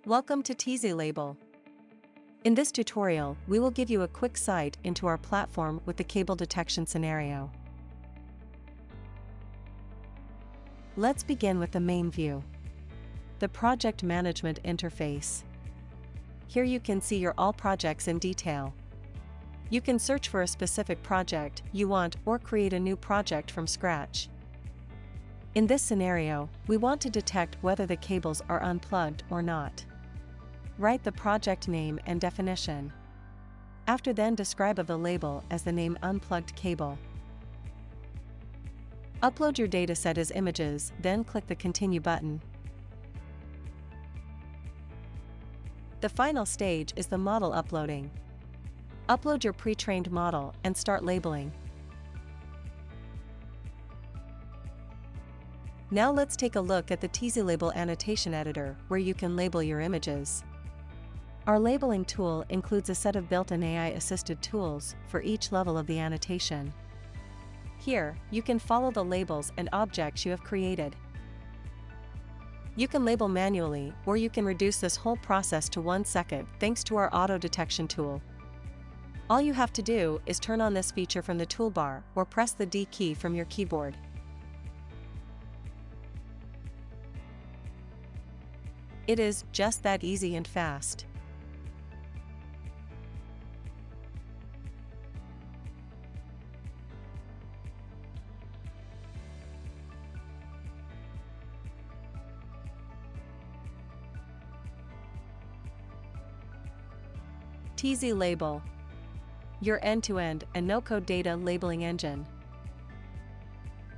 Welcome to TeasyLabel. In this tutorial, we will give you a quick sight into our platform with the cable detection scenario. Let's begin with the main view. The project management interface. Here you can see your all projects in detail. You can search for a specific project you want or create a new project from scratch. In this scenario, we want to detect whether the cables are unplugged or not. Write the project name and definition. After then describe of the label as the name unplugged cable. Upload your dataset as images, then click the Continue button. The final stage is the model uploading. Upload your pre-trained model and start labeling. Now let's take a look at the TeasyLabel annotation editor where you can label your images. Our labeling tool includes a set of built-in AI-assisted tools for each level of the annotation. Here, you can follow the labels and objects you have created. You can label manually, or you can reduce this whole process to 1 second thanks to our auto detection tool. All you have to do is turn on this feature from the toolbar or press the D key from your keyboard. It is just that easy and fast. TeasyLabel, your end-to-end and no-code data labeling engine.